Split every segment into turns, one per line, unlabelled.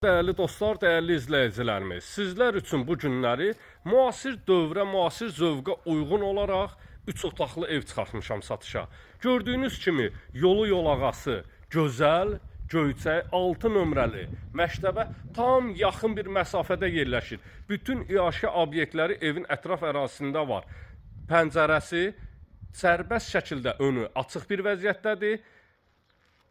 Değerli dostlar, değerli izləyicilərimiz, sizlər üçün bu günləri müasir dövrə, müasir zövqə uyğun olaraq 3 otaqlı ev çıxartmışam satışa. Gördüyünüz kimi yolu yolağası, gözəl, göyçək, 6 nömrəli məktəbə tam yaxın bir məsafədə yerləşir. Bütün iaşə obyektləri evin ətraf ərazisində var. Pəncərəsi sərbəst şəkildə önü açıq bir vəziyyətdədir.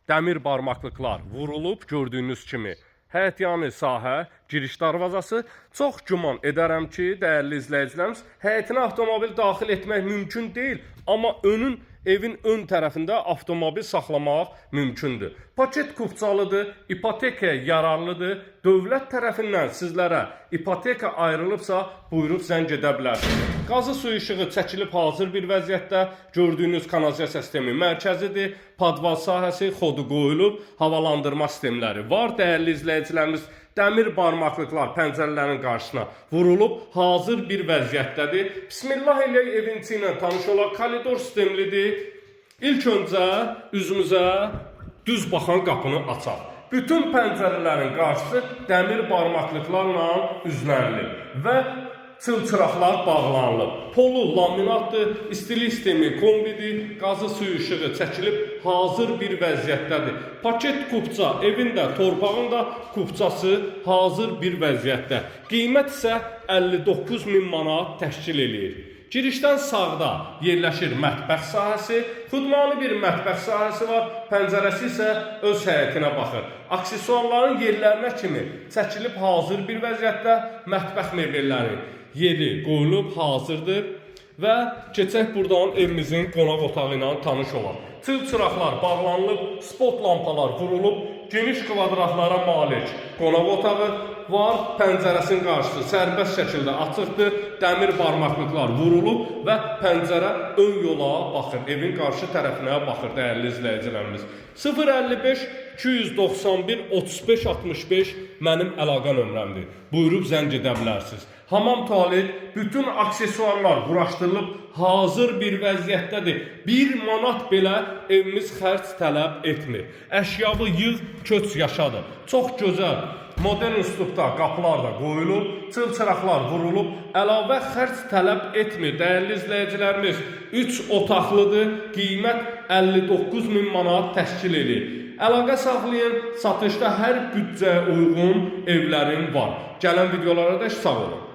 Dəmir barmaqlıqlar vurulub gördüyünüz kimi. Həyətyanı sahə, giriş darvazası. Çox güman edərəm ki, dəyərli izləyicilərimiz, həyətinə avtomobil daxil etmək mümkün deyil. Amma evin ön tərəfində avtomobil saxlamaq mümkündür. Paket kupçalıdır, ipotekaya yararlıdır. Dövlət tərəfindən sizlərə ipoteka ayrılıbsa, buyurub zəng edə bilərsiniz. Qazı su işığı çəkilib hazır bir vəziyyətdə. Gördüyünüz kanalizasiya sistemi mərkəzidir. Padval sahəsi, xodu qoyulub, havalandırma sistemləri var. Dəyərli izləyicilərimiz, dəmir barmaqlıqlar pəncərələrin qarşısına vurulub, hazır bir vəziyyətdədir. Bismillah ilə evin içi ilə tanış olaq, koridor sistemlidir. İlk öncə üzümüzə düz baxan qapını açaq. Bütün pəncərələrin qarşısı dəmir barmaqlıqlarla üzlənilib və çılçıraqlar bağlanılıb. Polu laminatdır, istilik sistemi kombidir, qazı suyu işığı çəkilib hazır bir vəziyyətdədir. Paket kupça, evin də, torpağın da kupçası hazır bir vəziyyətdə. Qiymət isə 59.000 manat təşkil edir. Girişdən sağda yerləşir mətbəx sahəsi, xudmanlı bir mətbəx sahəsi var, pəncərəsi isə öz həyətinə baxır. Aksesuarların yerlərinə kimi çəkilib hazır bir vəziyyətdə mətbəx mebelləri yeri qoyulub hazırdır və keçək buradan evimizin qonaq otağı ilə tanış olaq. Çıl çıraqlar bağlanılıb, spot lampalar vurulub, geniş kvadratlara malik qonaq otağı var, pəncərəsinin qarşısı sərbəst şəkildə açıqdır, dəmir barmaqlıqlar vurulub və pəncərə ön yola baxır, evin qarşı tərəfinə baxır dəyərli izləyicilərimiz. 055 291 35 65 mənim əlaqə nömrəmdir. Buyurub zəng edə bilərsiniz. Hamam tualet, bütün aksesuarlar quraşdırılıb, hazır bir vəziyyətdədir. 1 manat belə evimiz xərc tələb etmir. Əşyavı yığ, köç yaşadır. Çox gözəl, modern üslubda qapılar da qoyulub, çılçıraqlar vurulub, əlavə xərc tələb etmir. Dəyərli izləyicilərimiz, 3 otaqlıdır, qiymət 59.000 manat təşkil edir. Əlaqə saxlayın, satışda hər büdcəyə uyğun evlərim var. Gələn videolara da sağ olun.